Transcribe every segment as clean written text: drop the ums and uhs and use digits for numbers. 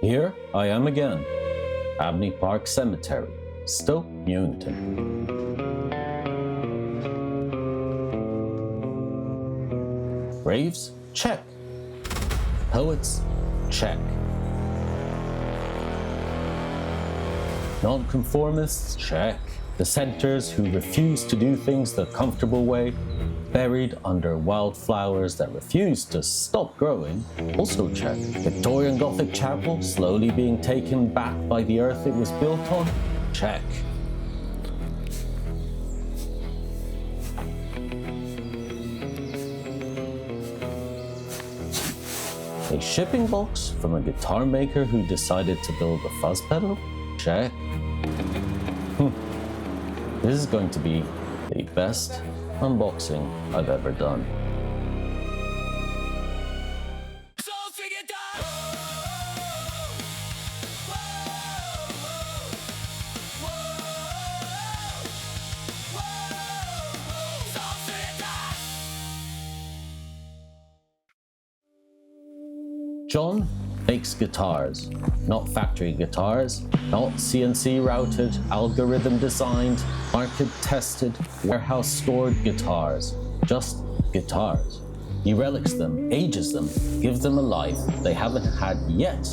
Here I am again, Abney Park Cemetery, Stoke Newington. Graves? Check. Poets? Check. Non-Conformists? Check. Dissenters who refuse to do things the comfortable way, buried under wildflowers that refuse to stop growing? Also check. Victorian Gothic chapel slowly being taken back by the earth it was built on? Check. A shipping box from a guitar maker who decided to build a fuzz pedal? Check. This is going to be the best unboxing I've ever done. John makes guitars, not factory guitars, not CNC routed, algorithm designed, market tested, warehouse stored guitars, just guitars. He relics them, ages them, gives them a life they haven't had yet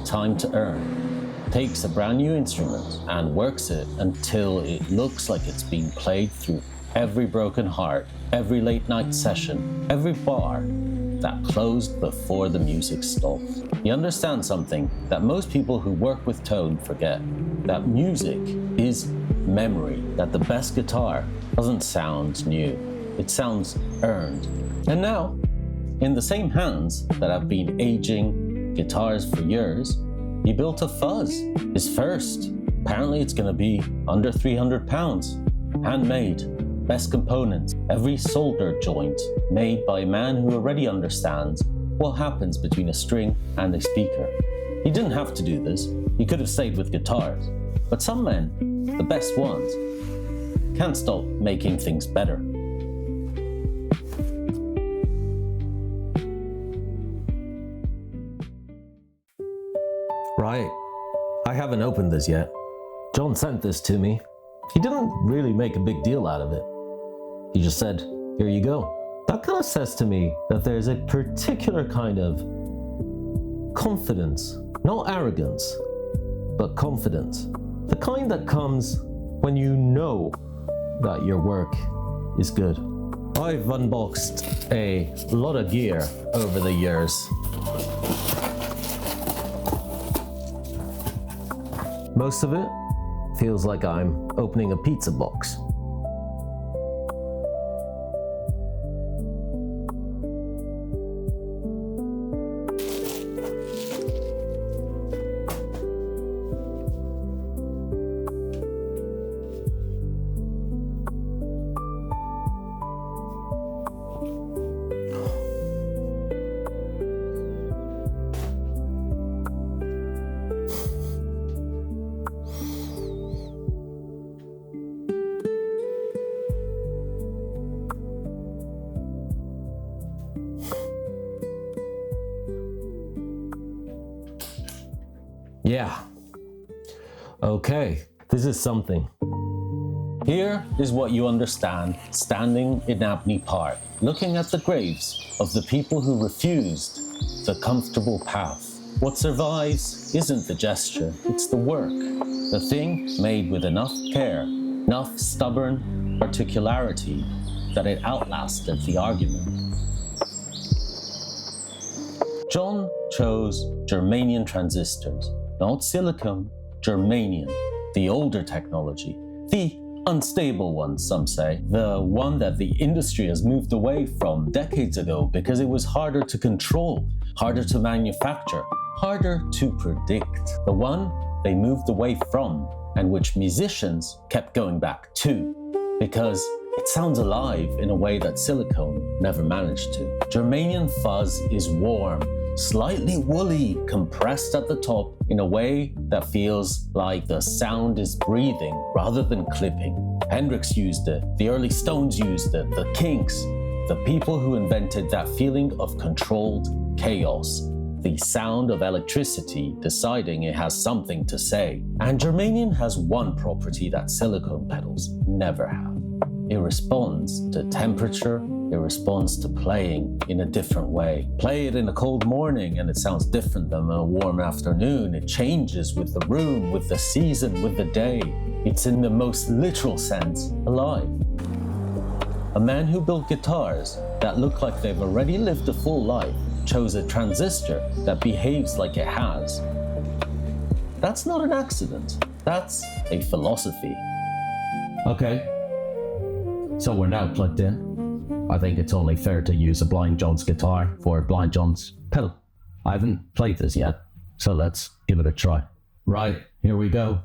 time to earn. Takes a brand new instrument and works it until it looks like it's being played through every broken heart, every late night session, every bar that closed before the music stopped. He understands something that most people who work with tone forget, that music is memory, that the best guitar doesn't sound new, it sounds earned. And now, in the same hands that have been aging guitars for years, he built a Fuzz, his first. Apparently it's gonna be under £300, handmade. Best components, every soldered joint made by a man who already understands what happens between a string and a speaker. He didn't have to do this, he could have stayed with guitars. But some men, the best ones, can't stop making things better. Right, I haven't opened this yet. John sent this to me. He didn't really make a big deal out of it. He just said, here you go. That kind of says to me that there's a particular kind of confidence, not arrogance, but confidence. The kind that comes when you know that your work is good. I've unboxed a lot of gear over the years. Most of it feels like I'm opening a pizza box. Yeah. Okay, this is something. Here is what you understand standing in Abney Park, looking at the graves of the people who refused the comfortable path. What survives isn't the gesture, it's the work. The thing made with enough care, enough stubborn particularity that it outlasted the argument. John chose Germanium transistors. Not silicon, germanium, the older technology, the unstable one, some say, the one that the industry has moved away from decades ago because it was harder to control, harder to manufacture, harder to predict. The one they moved away from and which musicians kept going back to because it sounds alive in a way that silicone never managed to. Germanium fuzz is warm, slightly woolly, compressed at the top in a way that feels like the sound is breathing rather than clipping. Hendrix used it, the early Stones used it, the Kinks, the people who invented that feeling of controlled chaos. the sound of electricity deciding it has something to say. And germanium has one property that silicone pedals never have. It responds to temperature, it responds to playing in a different way. Play it in a cold morning and it sounds different than a warm afternoon. It changes with the room, with the season, with the day. It's in the most literal sense alive. A man who built guitars that look like they've already lived a full life chose a transistor that behaves like it has. That's not an accident, that's a philosophy. Okay, so we're now plugged in. I think it's only fair to use a Blind John's guitar for Blind John's pedal. I haven't played this yet, so let's give it a try. Right, here we go.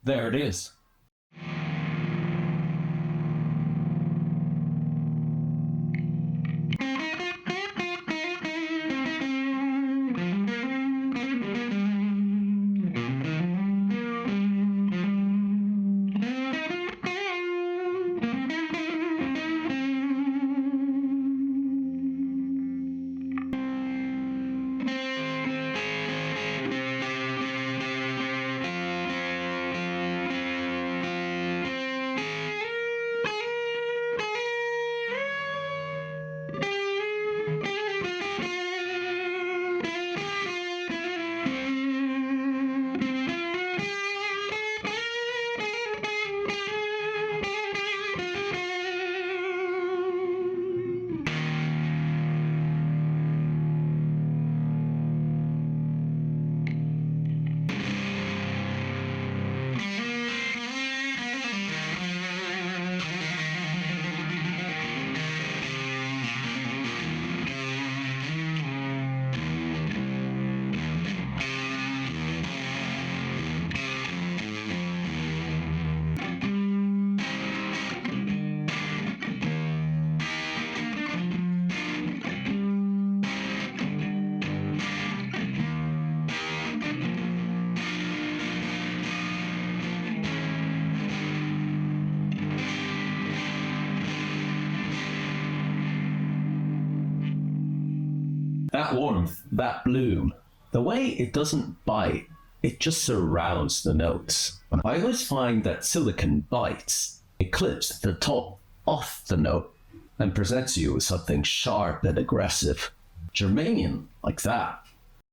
There it is. That warmth, that bloom, the way it doesn't bite, it just surrounds the notes. I always find that silicon bites, it clips the top off the note and presents you with something sharp and aggressive. Germanium, like that,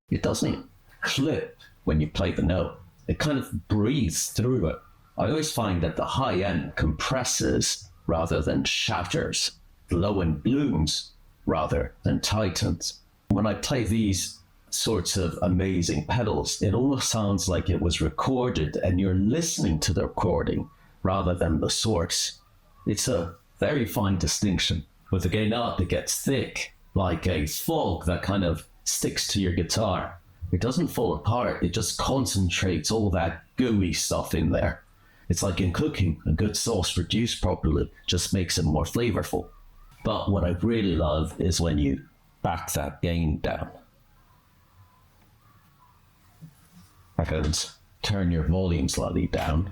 it doesn't clip when you play the note. It kind of breathes through it. I always find that the high end compresses rather than shatters. The low end blooms rather than tightens. When I play these sorts of amazing pedals, it almost sounds like it was recorded and you're listening to the recording rather than the source. It's a very fine distinction. With the gain up, it gets thick, like a fog that kind of sticks to your guitar. It doesn't fall apart, it just concentrates all that gooey stuff in there. It's like in cooking, a good sauce reduced properly just makes it more flavorful. But what I really love is when you back that gain down. And turn your volume slightly down.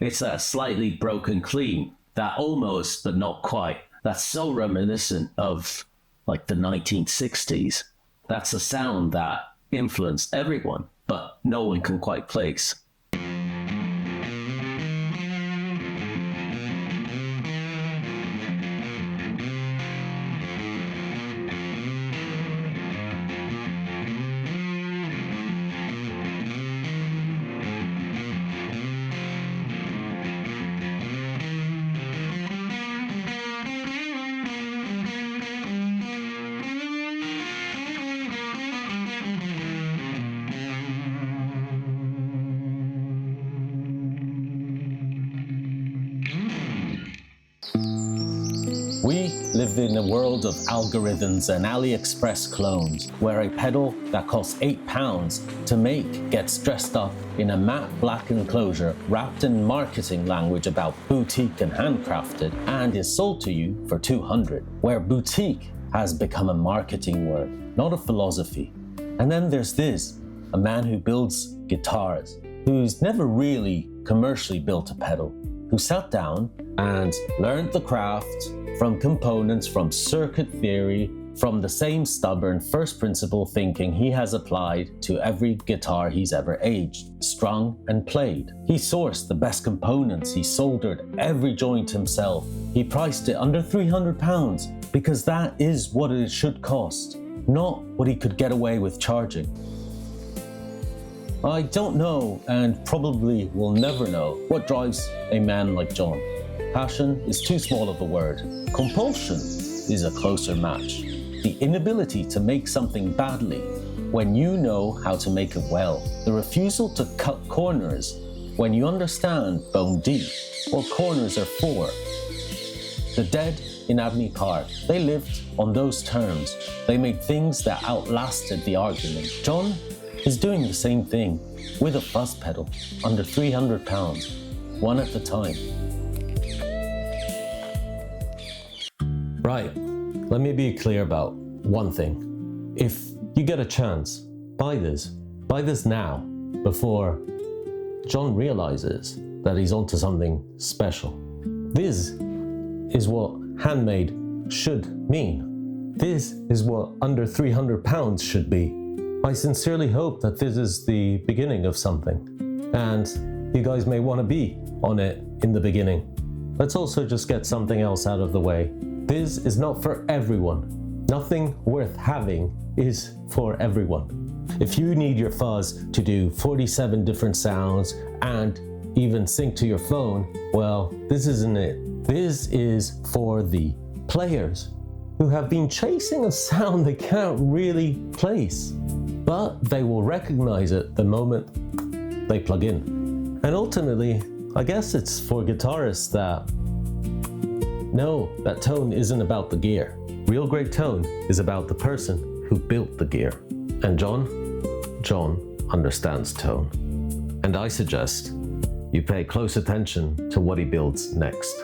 It's that slightly broken clean, that almost but not quite. That's so reminiscent of like the 1960s. That's a sound that influenced everyone, but no one can quite place. We live in a world of algorithms and AliExpress clones, where a pedal that costs £8 to make gets dressed up in a matte black enclosure wrapped in marketing language about boutique and handcrafted and is sold to you for £200, where boutique has become a marketing word, not a philosophy. And then there's this, a man who builds guitars, who's never really commercially built a pedal, who sat down and learned the craft from components, from circuit theory, from the same stubborn first principle thinking he has applied to every guitar he's ever aged, strung and played. He sourced the best components, he soldered every joint himself. He priced it under £300 because that is what it should cost, not what he could get away with charging. I don't know, and probably will never know, what drives a man like John. Passion is too small of a word. Compulsion is a closer match. The inability to make something badly when you know how to make it well. The refusal to cut corners when you understand bone deep what corners are for. The dead in Abney Park, they lived on those terms. They made things that outlasted the argument. John is doing the same thing with a fuzz pedal under £300, one at a time. Right, let me be clear about one thing. If you get a chance, buy this now, before John realizes that he's onto something special. This is what handmade should mean. This is what under £300 should be. I sincerely hope that this is the beginning of something, and you guys may want to be on it in the beginning. Let's also just get something else out of the way. This is not for everyone. Nothing worth having is for everyone. If you need your fuzz to do 47 different sounds and even sync to your phone, well, this isn't it. This is for the players who have been chasing a sound they can't really place, but they will recognize it the moment they plug in. And ultimately, I guess it's for guitarists that know that tone isn't about the gear. Real great tone is about the person who built the gear. And John understands tone. And I suggest you pay close attention to what he builds next.